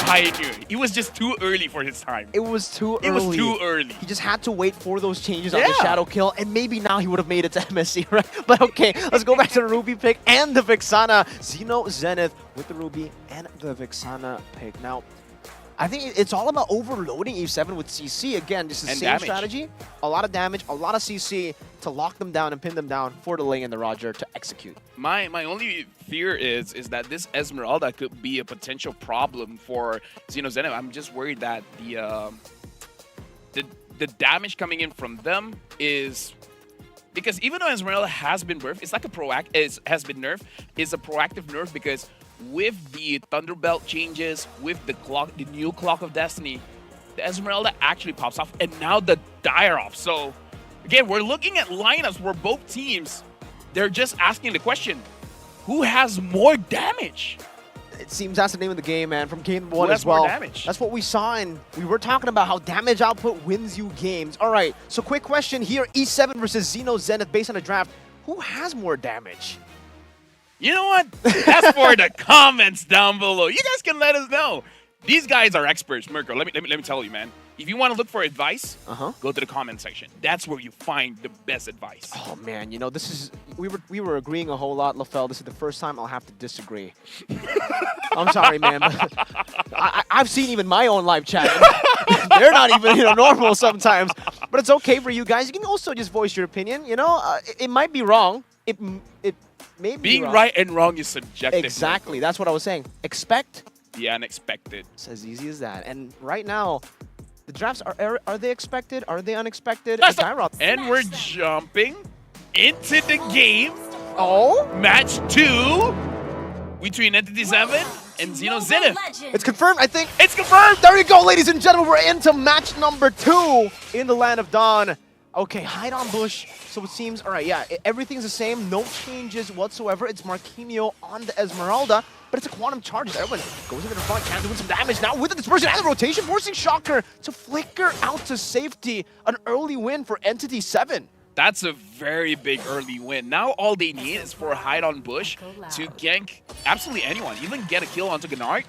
Pioneer. It was just too early for his time. It was too early. It was too early. He just had to wait for those changes on the Shadow Kill, and maybe now he would have made it to MSC, right? But okay, let's go back to the Ruby pick and the Vixana. ZINO Zenith with the Ruby and the Vixana pick. Now, I think it's all about overloading E7 with CC. Again, this is the same strategy. A lot of damage, a lot of CC to lock them down and pin them down for the Ling and the Roger to execute. My only fear is that this Esmeralda could be a potential problem for ZINO Zenith. I'm just worried that the damage coming in from them is, because even though Esmeralda has been nerfed, it's like a has been nerfed. It's a proactive nerf because with the Thunderbelt changes, with the new Clock of Destiny, the Esmeralda actually pops off, and now the Dire off. So again, we're looking at lineups where both teams, they're just asking the question, who has more damage? It seems that's the name of the game, man, from game one as well. More damage? That's what we saw, and we were talking about how damage output wins you games. All right, so quick question here, E7 versus ZINO Zenith based on the draft. Who has more damage? You know what? That's for the comments down below. You guys can let us know. These guys are experts, Mirko. Let me tell you, man. If you want to look for advice, go to the comment section. That's where you find the best advice. Oh man, you know, this is we were agreeing a whole lot, LaFell. This is the first time I'll have to disagree. I'm sorry, man. But I've seen even my own live chat. They're not even normal sometimes. But it's okay for you guys. You can also just voice your opinion. You know, it might be wrong. It may be being wrong. right and wrong is subjective. Exactly. That's what I was saying. Expect the unexpected. It's as easy as that. And right now, the drafts are they expected? Are they unexpected? And we're jumping into the game. Oh, match 2 between Entity 7 and ZINO Zenith. It's confirmed, I think. It's confirmed. There you go, ladies and gentlemen. We're into match number 2 in the Land of Dawn. Okay, hide on bush. So it seems, all right, yeah, everything's the same. No changes whatsoever. It's Marquinhos on the Esmeralda, but it's a quantum charge. Everyone goes into the front, can doing some damage now with the dispersion and the rotation, forcing Shocker to flicker out to safety. An early win for Entity 7. That's a very big early win. Now all they need is for a hide on bush to gank absolutely anyone, even get a kill onto Gennard.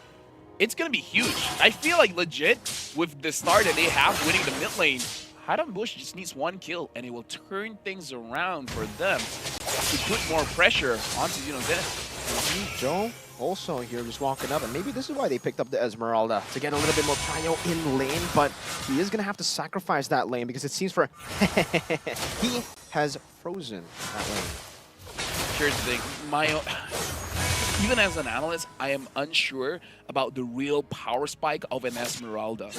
It's going to be huge. I feel like legit, with the start that they have winning the mid lane, hide on bush just needs one kill, and it will turn things around for them to put more pressure onto ZINO Zenith. Joe also here just walking up, and maybe this is why they picked up the Esmeralda, to get a little bit more prio in lane, but he is going to have to sacrifice that lane because it seems for he has frozen that lane. Here's the thing, even as an analyst, I am unsure about the real power spike of an Esmeralda.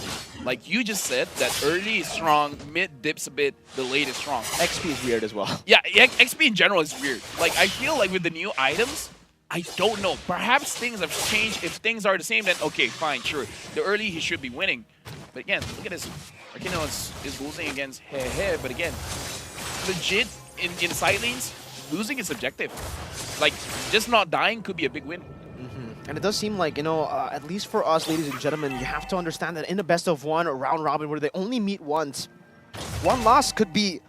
Like you just said, that early is strong, mid dips a bit, the late is strong. XP is weird as well. Yeah, XP in general is weird. Like I feel like with the new items, I don't know. Perhaps things have changed. If things are the same, then okay, fine, sure. The early he should be winning. But again, look at this. Marquinhos is losing against Hehe, but again, legit in side lanes, losing is subjective. Like, just not dying could be a big win. And it does seem like, you know, at least for us, ladies and gentlemen, you have to understand that in a best of one round robin where they only meet once, one loss could be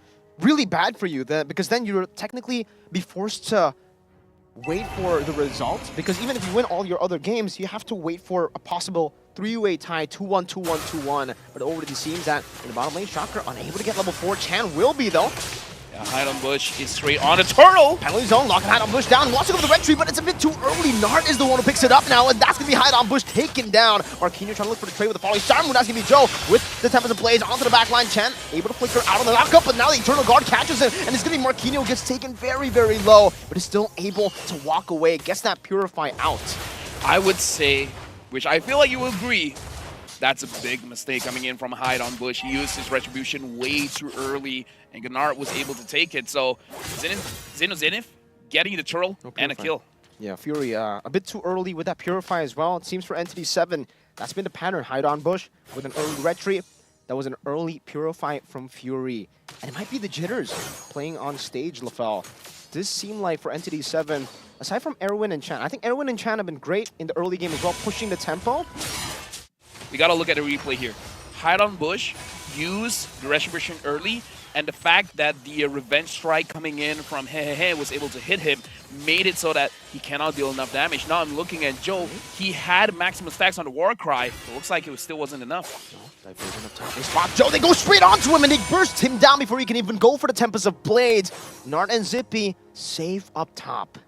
really bad for you, because then you'll technically be forced to wait for the results, because even if you win all your other games, you have to wait for a possible 3-way tie, 2-1, 2-1, 2-1. But it already seems that in the bottom lane, Shocker unable to get level 4. Chan will be, though. Yeah, hide on bush is straight on a turtle. Penalty zone, locking hide on bush down. Wants to go for the red tree, but it's a bit too early. Nart is the one who picks it up now, and that's going to be hide on bush taken down. Marquinhos trying to look for the trade with the following star move. That's going to be Joe with the Tempest of Blaze onto the back line. Chen able to flicker out on the lockup, but now the Eternal Guard catches him, and it's going to be Marquinhos gets taken very, very low, but is still able to walk away. Gets that Purify out. I would say, which I feel like you will agree, that's a big mistake coming in from hide on bush. He used his retribution way too early, and Gennard was able to take it. So ZINO Zenith getting the turtle and a kill. Yeah, Fury a bit too early with that Purify as well. It seems for Entity 7, that's been the pattern. Hide on bush with an early retry. That was an early Purify from Fury. And it might be the jitters playing on stage, LaFell. This seemed like for Entity 7, aside from Erwin and Chan, I think Erwin and Chan have been great in the early game as well, pushing the tempo. We gotta look at the replay here. Hide on bush, use the retribution early, and the fact that the revenge strike coming in from Hehehe was able to hit him made it so that he cannot deal enough damage. Now I'm looking at Joe. He had maximum stacks on the war cry. It looks like it still wasn't enough. Diversion up top. They spot Joe. They go straight onto him and they burst him down before he can even go for the Tempest of Blades. Nart and Zippy safe up top.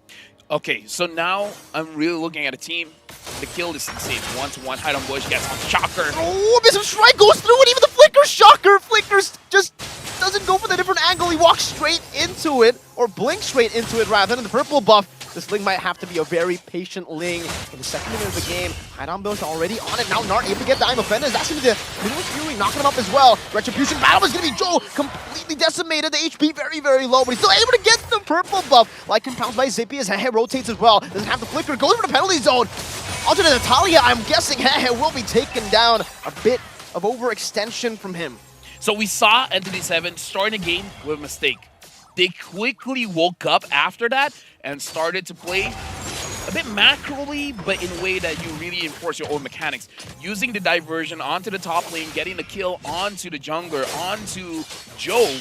Okay, so now I'm really looking at a team. The kill is insane. 1-to-1, hide on bush, gets on Shocker. Oh, Missile Strike goes through it. Even the Flicker Shocker. Flickers just doesn't go for the different angle. He walks straight into it, or blinks straight into it rather than the purple buff. This Ling might have to be a very patient Ling in the second minute of the game. Hide on Bush already on it. Now Nart able to get Dime Offenders. That's going to be the Luminous Fury knocking him up as well. Retribution battle is going to be Joe completely decimated. The HP very, very low, but he's still able to get the purple buff. Like compounds by Zippy as Hehe rotates as well. Doesn't have the flicker. Goes for the penalty zone. Onto the Natalia. I'm guessing Hehe will be taken down. A bit of overextension from him. So we saw Entity 7 starting the game with a mistake. They quickly woke up after that and started to play a bit macroly, but in a way that you really enforce your own mechanics. Using the diversion onto the top lane, getting the kill onto the jungler, onto Joe,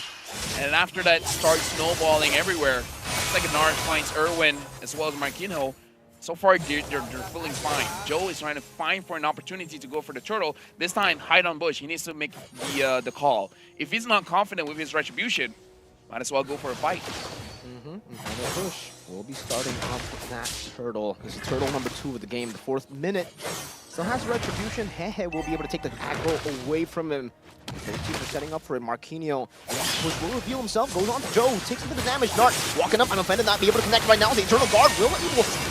and after that starts snowballing everywhere. It's like Nart finds Irwin as well as Marquinhos. So far, they're feeling fine. Joe is trying to find for an opportunity to go for the turtle. This time, hide on bush. He needs to make the call. If he's not confident with his retribution, might as well go for a fight. Bush will be starting off with that turtle. This is turtle number 2 of the game, the 4th minute. Still has retribution. Hehe will be able to take the aggro away from him. Both teams are setting up for it. Marquinhos will reveal himself, goes on to Joe, takes a bit of damage. Nart walking up, I'm offended not be able to connect right now. The Eternal Guard will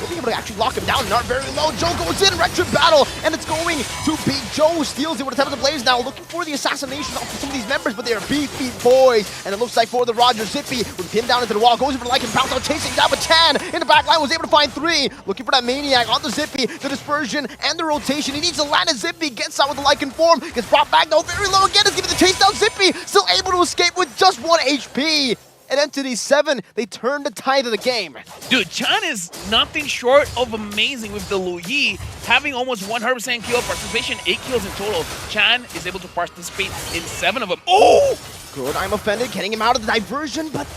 be able to actually lock him down. Nart very low. Joe goes in, retro battle, and it's going to be Joe. Steals it with a Tempest of Blaze now, looking for the assassination of some of these members, but they are beefy boys. And it looks like for the Roger, Zippy would pin down into the wall, goes for the like and bounce out, chasing down, but Chan in the back line was able to find 3. Looking for that Maniac on the Zippy, the dispersion and the rotation. He needs to land a Zippy, gets out with the Lycan form, gets brought back though, very low again, is giving the chase down. Zippy still able to escape with just 1 HP. And Entity 7, they turn the tide of the game. Dude, Chan is nothing short of amazing with the Lu Yi, having almost 100% kill participation, 8 kills in total. Chan is able to participate in 7 of them. Oh! Good, I'm offended, getting him out of the diversion, but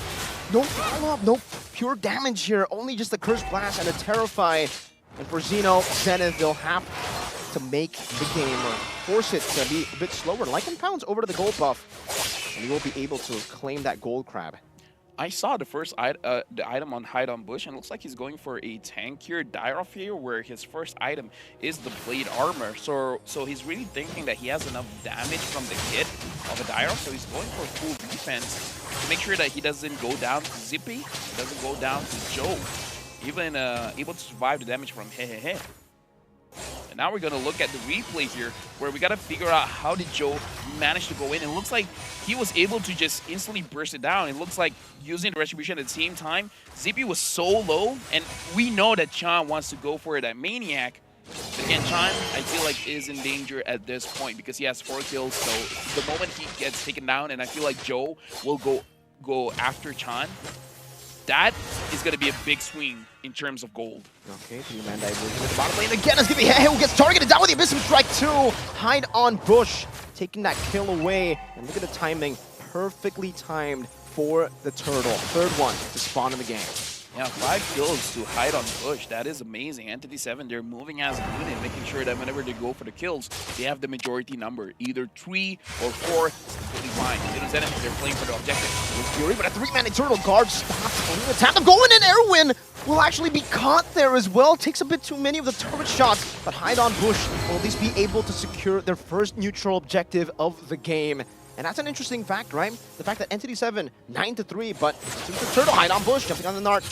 no follow-up, no pure damage here. Only just a Curse Blast and a Terrify. And for ZINO ZENITH, they'll have to make the game or force it to be a bit slower. Lycan pounds over to the gold buff, and he will be able to claim that gold crab. I saw the first the item on Hide on Bush, and it looks like he's going for a tankier Dire here, where his first item is the Blade Armor. So he's really thinking that he has enough damage from the hit of a Dire, so he's going for full defense to make sure that he doesn't go down to Zippy, doesn't go down to Joe, even able to survive the damage from Hehehe. And now we're going to look at the replay here, where we got to figure out how did Joe manage to go in. It looks like he was able to just instantly burst it down. It looks like using the retribution at the same time, Zippy was so low, and we know that Chan wants to go for that Maniac. But again, Chan, I feel like, is in danger at this point because he has 4 kills. So the moment he gets taken down, and I feel like Joe will go after Chan, that is going to be a big swing in terms of gold. Okay, 3-man diversion at the bottom lane again. It's going to be Hehe who gets targeted down with the Abyssal Strike 2. Hide on Bush, taking that kill away. And look at the timing, perfectly timed for the turtle. 3rd one to spawn in the game. Yeah, 5 kills to Hide on Bush. That is amazing. Entity 7, they're moving as a unit, making sure that whenever they go for the kills, they have the majority number. Either 3 or 4, it's completely fine. ZINO ZENITH, they're playing for the objective. Fury, but a 3-man Eternal Guard stops on the attack. I'm going in, Erwin will actually be caught there as well. Takes a bit too many of the turret shots, but Hide on Bush will at least be able to secure their first neutral objective of the game. And that's an interesting fact, right? The fact that Entity 7, 9-3, but since the turtle Hide on Bush, jumping on the Nart.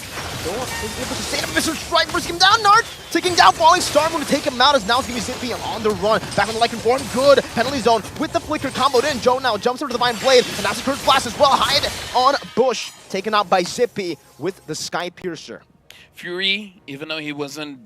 Joe is able to stay in a Mr. Strike, burst him down, Nart! Taking down Falling Star, going to take him out as now it's going to be Zippy on the run. Back on the Lycan form, good. Penalty zone with the flicker comboed in. Joe now jumps over the Divine Blade, and that's a Curse Blast as well. Hide on Bush, taken out by Zippy with the Sky Piercer. Fury, even though he wasn't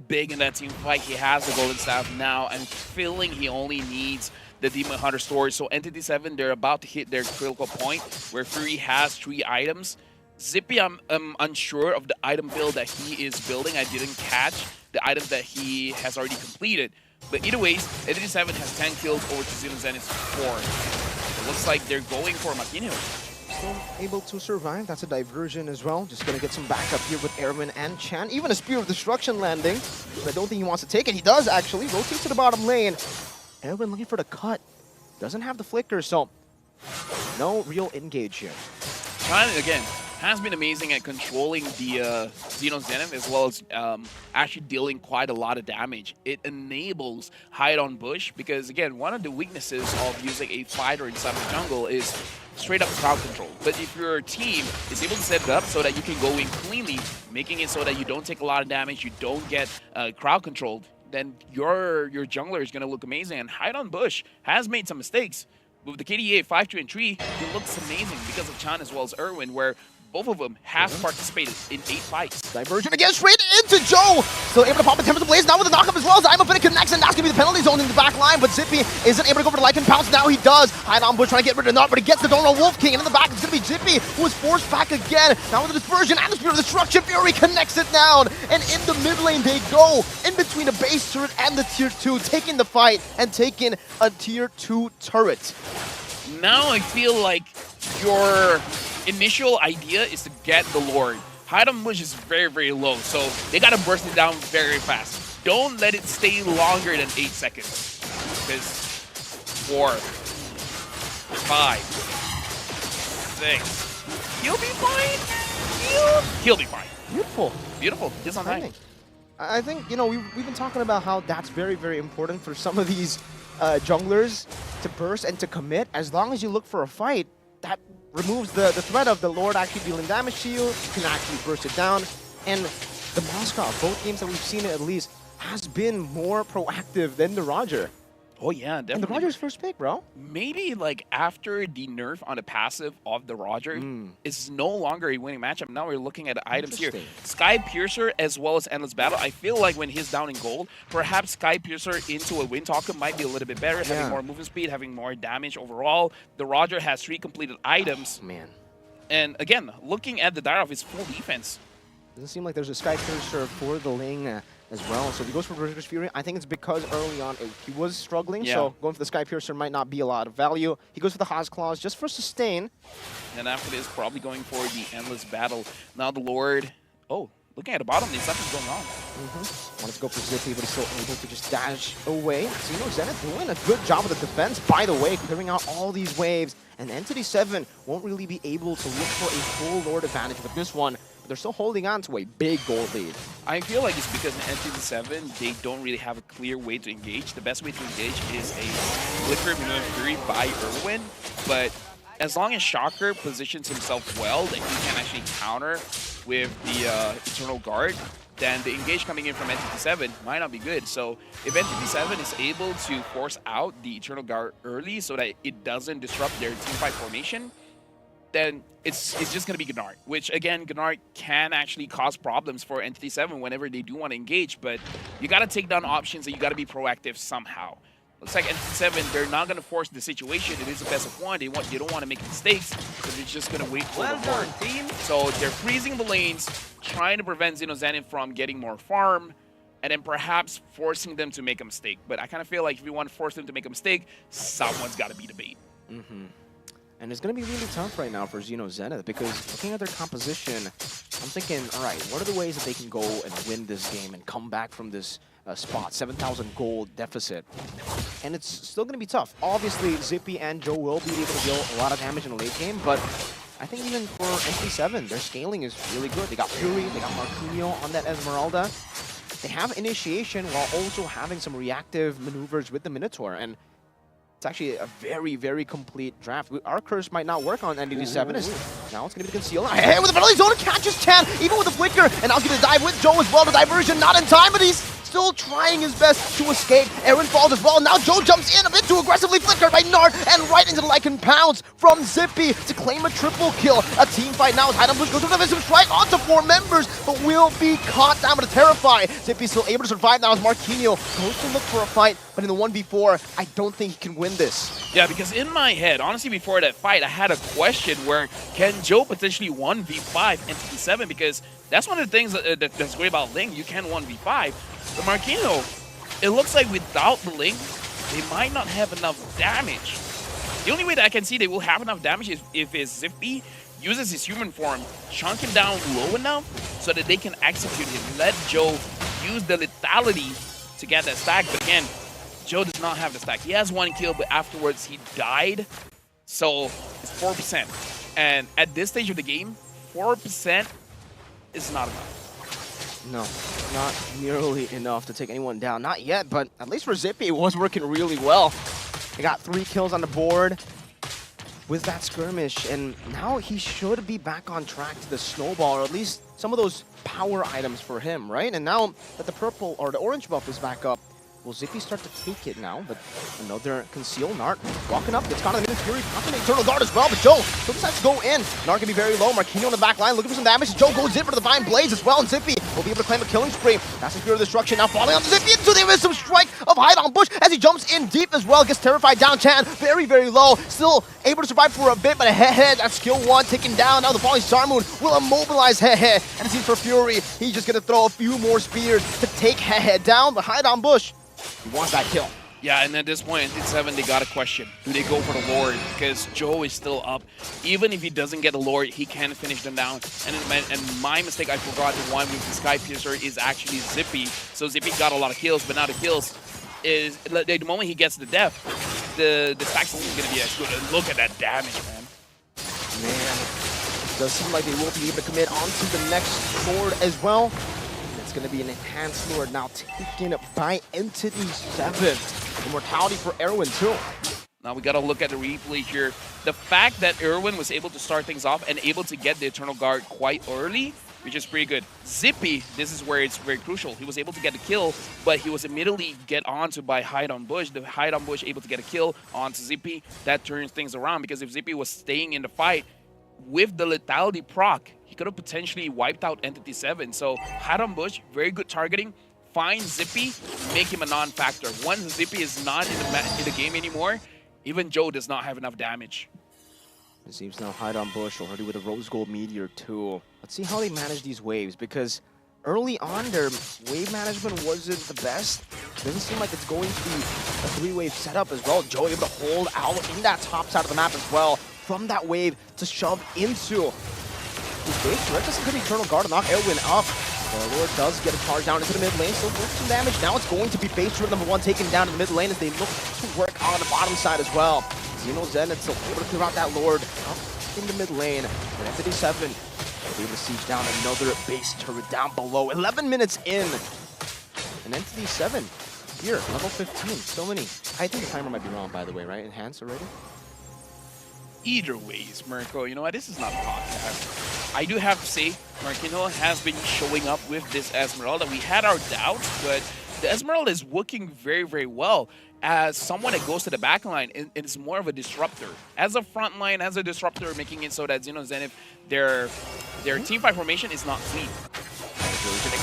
big in that team fight, he has the Golden Staff now, and feeling he only needs the Demon Hunter story. So Entity 7, they're about to hit their critical point where Fury has 3 items. Zippy, I'm unsure of the item build that he is building. I didn't catch the items that he has already completed. But either ways, Entity 7 has 10 kills over to ZINO ZENITH's 4. It looks like they're going for Marquinhos. Still able to survive. That's a diversion as well. Just gonna get some backup here with Erwin and Chan. Even a Spear of Destruction landing. But I don't think he wants to take it. He does actually. Rotates to the bottom lane. Erwin looking for the cut. Doesn't have the flicker, so no real engage here. Chan, again, has been amazing at controlling the ZINO ZENITH as well as actually dealing quite a lot of damage. It enables hide on bush because, again, one of the weaknesses of using a fighter inside the jungle is straight up crowd control. But if your team is able to set it up so that you can go in cleanly, making it so that you don't take a lot of damage, you don't get crowd controlled, then your jungler is going to look amazing. And hide on bush has made some mistakes. With the KDA 5, 2, and 3, it looks amazing because of Chan as well as Erwin, where both of them have participated in 8 fights. Diversion again, straight into Joe. Still able to pop a Temper to Blaze now with the knockup as well. ZYMO finna connects, and that's gonna be the penalty zone in the back line. But Zippy isn't able to go for the Lycan Pounce. Now he does. Hide on bush trying to get rid of Nart, but he gets the Donor Wolf King. And in the back, it's gonna be Zippy, who is forced back again. Now with the dispersion and the Spear of Destruction, Fury connects it down. And in the mid lane, they go in between the base turret and the tier 2, taking the fight and taking a tier 2 turret. Now I feel like your initial idea is to get the Lord. Hide on bush is very, very low, so they gotta burst it down very fast. Don't let it stay longer than 8 seconds. Because 4, 5, 6. He'll be fine. He'll be fine. Beautiful. Beautiful. Just on time. I think, you know, we've been talking about how that's very, very important for some of these junglers to burst and to commit. As long as you look for a fight, that removes the threat of the Lord actually dealing damage to you. You can actually burst it down. And the Moscow, both games that we've seen at least, has been more proactive than the Roger. Oh yeah, definitely. And the Roger's first pick, bro. Maybe like after the nerf on the passive of the Roger, it's no longer a winning matchup. Now we're looking at the items here. Sky Piercer as well as Endless Battle. I feel like when he's down in gold, perhaps Sky Piercer into a Windtalker might be a little bit better, having more movement speed, having more damage overall. The Roger has 3 completed items. Oh, man. And again, looking at the Dire of his full defense. Doesn't seem like there's a Sky Piercer for the Ling as well. So if he goes for Berserker's Fury, I think it's because early on he was struggling. So going for the Sky Piercer might not be a lot of value. He goes for the Haas Claws just for sustain. And after this, probably going for the Endless Battle. Now the Lord, looking at the bottom, there's something going on. Wanted to go for Zippy, but he's still able to just dash away. ZINO ZENITH doing a good job with the defense, by the way, clearing out all these waves. And Entity 7 won't really be able to look for a full Lord advantage with this one. But they're still holding on to a big gold lead. I feel like it's because in Entity 7, they don't really have a clear way to engage. The best way to engage is a Flicker Minute Fury by Erwin. But as long as Shocker positions himself well, that he can actually counter with the Eternal Guard, then the engage coming in from Entity 7 might not be good. So if Entity 7 is able to force out the Eternal Guard early so that it doesn't disrupt their teamfight formation, then it's just going to be Gnart, which, again, Gnart can actually cause problems for Entity 7 whenever they do want to engage, but you got to take down options and you got to be proactive somehow. Looks like Entity 7, they're not going to force the situation. It is a best of 1. They don't want to make mistakes, so they're just going to wait for the Lord. So they're freezing the lanes, trying to prevent ZINO ZENITH from getting more farm, and then perhaps forcing them to make a mistake. But I kind of feel like if you want to force them to make a mistake, someone's got to be the bait. And it's going to be really tough right now for ZINO ZENITH because looking at their composition, I'm thinking, all right, what are the ways that they can go and win this game and come back from this spot, 7,000 gold deficit? And it's still going to be tough. Obviously, Zippy and Joe will be able to deal a lot of damage in the late game, but I think even for Entity 7, their scaling is really good. They got Fury, they got Marquinhos on that Esmeralda. They have initiation while also having some reactive maneuvers with the Minotaur, and it's actually a very, very complete draft. Our curse might not work on Entity 7. Now it's going to be the conceal. Hey, with the penalty zone, catches Chan, even with the flicker, and now he's going to dive with Joe as well. The diversion not in time, but he's still trying his best to escape. Aaron falls as well. Now Joe jumps in a bit too aggressively, flickered by Nart, and right into the Lycan Pounce from Zippy to claim a triple kill. A team fight now as Hide on Bush goes with a Visum Strike onto 4 members, but will be caught down with a Terrify. Zippy still able to survive now as Marquinhos goes to look for a fight, but in the 1v4, I don't think he can win this. Yeah, because in my head, honestly, before that fight, I had a question where can Joe potentially 1v5 Entity 7? Because that's one of the things that's great about Ling. You can 1v5. But Marquinhos, it looks like without the Ling, they might not have enough damage. The only way that I can see they will have enough damage is if his Zippy uses his human form, chunk him down low enough so that they can execute him. Let Joe use the lethality to get that stack. But again, Joe does not have the stack. He has 1 kill, but afterwards he died. So it's 4%. And at this stage of the game, 4% is not enough. No, not nearly enough to take anyone down. Not yet, but at least for Zippy, it was working really well. He got 3 kills on the board with that skirmish, and now he should be back on track to the snowball, or at least some of those power items for him, right? And now that the purple or the orange buff is back up, will Zippy start to take it now? But another conceal. Nart walking up, gets caught in the Minion Fury, popping an Eternal Guard as well, but Joe still decides to go in. Nart can be very low. Marquinhos on the back line looking for some damage. Joe goes in for the Divine Blaze as well, and Zippy will be able to claim a killing spree. That's the Spirit of Destruction now falling on Zippy into the some strike of Hide on Bush as he jumps in deep as well. Gets terrified down. Chan very, very low. Still able to survive for a bit, but a Head, that skill 1 taken down. Now the falling Star Moon will immobilize Head. And it seems for Fury, he's just gonna throw a few more spears to take Head down, but Hide on Bush, he wants that kill. Yeah, and at this point, in 7, they got a question. Do they go for the Lord? Because Joe is still up. Even if he doesn't get the Lord, he can finish them down. And my mistake, I forgot the one with the Sky Piercer is actually Zippy. So Zippy got a lot of kills, but now the kills is, the moment he gets the death, the stacks isn't going to be as good. And look at that damage, man. Man, it does seem like they will be able to commit onto the next Lord as well. It's going to be an enhanced Lord now taken by Entity 7. Immortality for Erwin too. Now we got to look at the replay here. The fact that Erwin was able to start things off and able to get the Eternal Guard quite early, which is pretty good. Zippy, this is where it's very crucial. He was able to get the kill, but he was immediately get onto by Hide on Bush. The Hide on Bush able to get a kill onto Zippy. That turns things around, because if Zippy was staying in the fight with the lethality proc, he could have potentially wiped out Entity 7. So Hide on Bush, very good targeting. Find Zippy, make him a non-factor. Once Zippy is not in the game anymore, even Joe does not have enough damage. It seems now Hide on Bush already with a Rose Gold Meteor too. Let's see how they manage these waves, because early on their wave management wasn't the best. Doesn't seem like it's going to be a 3-wave setup as well. Joe able to hold out in that top side of the map as well from that wave to shove into his base. Red doesn't get Eternal Guard to knock Erwin up. The Lord does get a charge down into the mid lane, so work some damage. Now it's going to be base turret number 1 taken down in the mid lane as they look to work on the bottom side as well. ZINO ZENITH still able to clear out that Lord up in the mid lane. But Entity 7 will be able to siege down another base turret down below. 11 minutes in. And Entity 7 here, level 15. So many. I think the timer might be wrong, by the way, right? Enhanced already? Either ways, Mirko, you know what? This is not a podcast. I do have to say, Marquinhos has been showing up with this Esmeralda. We had our doubts, but the Esmeralda is working very, very well as someone that goes to the back line. It's more of a disruptor. As a front line, as a disruptor, making it so that ZINO ZENITH, their teamfight formation is not clean.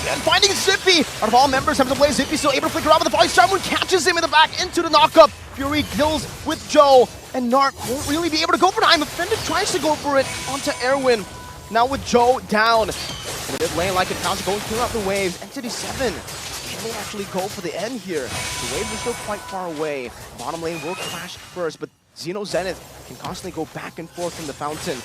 Again, finding Zippy! Out of all members, having to play Zippy, still able to flicker out with the Falling Star Moon, catches him in the back into the knockup. Fury kills with Joe, and Nart won't really be able to go for time. Offender tries to go for it onto Erwin. Now with Joe down. In the mid lane, like it counts, goes clear out the waves. Entity 7 can they actually go for the end here? The waves are still quite far away. Bottom lane will crash first, but ZINO ZENITH can constantly go back and forth from the fountain.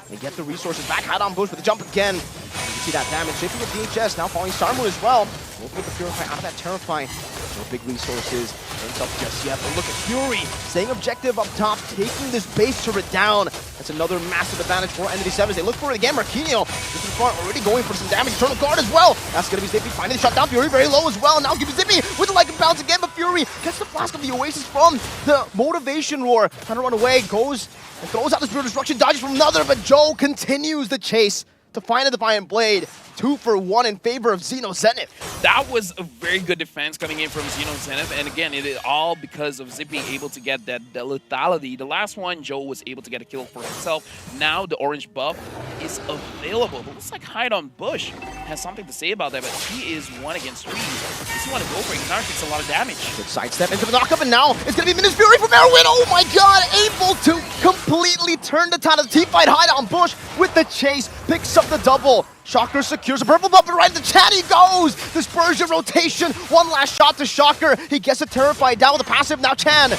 They get the resources back. Hide on Bush with the jump again. You can see that damage. Zippy with DHS, now falling Star Moon as well. We'll put the Purify out of that Terrify. No big resources. Ain't up just yet, but look at Fury. Staying objective up top, taking this base turret down. That's another massive advantage for Entity 7. They look for it again. Marquinhos just in front, already going for some damage. Eternal Guard as well. That's going to be Zippy finding the shot down. Fury very low as well. Now giving Zippy with the Lycan bounce again, but Fury gets the Flask of the Oasis from the Motivation Roar. Trying to run away, goes and throws out the Spirit of Destruction, dodges from another, but Joe continues the chase to find a Defiant Blade. 2 for 1 in favor of ZINO ZENITH. That was a very good defense coming in from ZINO ZENITH, and again, it is all because of Zippy able to get that lethality. The last one, Joe was able to get a kill for himself. Now the orange buff is available. But looks like Hide on Bush has something to say about that, but he is 1 against 3. Does he want to go for it? Nart takes a lot of damage. Good sidestep into the knockup, and now it's going to be Minus Fury from Erwin. Oh my god, able to completely turn the tide of the team fight. Hide on Bush with the chase, picks up the double. Shocker secures a purple buff, and right into Chan he goes! Dispersion rotation, one last shot to Shocker. He gets a Terrified down with a passive. Now Chan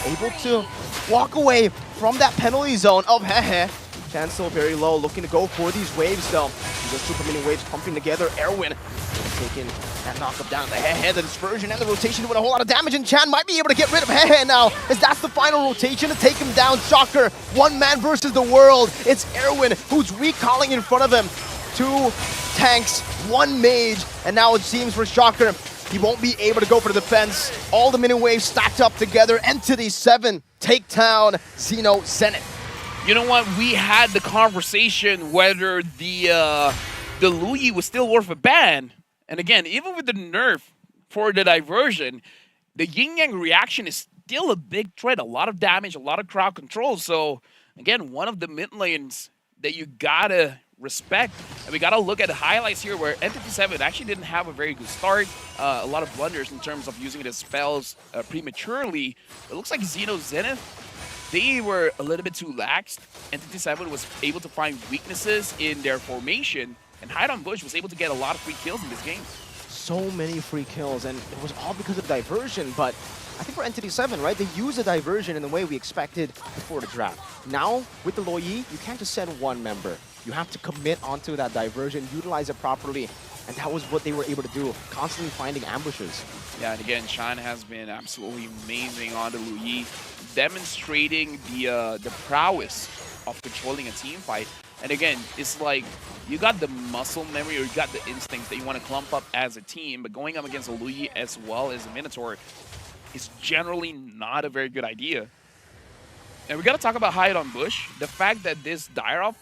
able to walk away from that penalty zone of Hehe. Chance still very low, looking to go for these waves though. Just super many waves pumping together. Erwin taking that knockup down the Hehe, the dispersion and the rotation doing a whole lot of damage, and Chan might be able to get rid of Hehe now, as that's the final rotation to take him down. Shocker, one man versus the world. It's Erwin who's recalling in front of him. 2 tanks, 1 mage, and now it seems for Shocker, he won't be able to go for the defense. All the mini waves stacked up together. Entity 7 take down ZINO ZENITH. You know what? We had the conversation whether the Luyi was still worth a ban. And again, even with the nerf for the diversion, the yin yang reaction is still a big threat. A lot of damage, a lot of crowd control. So again, one of the mid lanes that you gotta respect. And we gotta look at the highlights here where Entity 7 actually didn't have a very good start. A lot of blunders in terms of using the spells prematurely. It looks like ZINO ZENITH, they were a little bit too lax. Entity 7 was able to find weaknesses in their formation, and Hide on Bush was able to get a lot of free kills in this game. So many free kills, and it was all because of diversion, but I think for Entity 7, right, they used the diversion in the way we expected before the draft. Now, with the Luyi, you can't just send 1 member. You have to commit onto that diversion, utilize it properly, and that was what they were able to do, constantly finding ambushes. Yeah, and again, Shan has been absolutely amazing on the Luyi, demonstrating the prowess of controlling a team fight. And again, it's like you got the muscle memory or you got the instincts that you want to clump up as a team, but going up against a Luyi as well as a Minotaur is generally not a very good idea. And we got to talk about Hide on Bush. The fact that this Dire-Off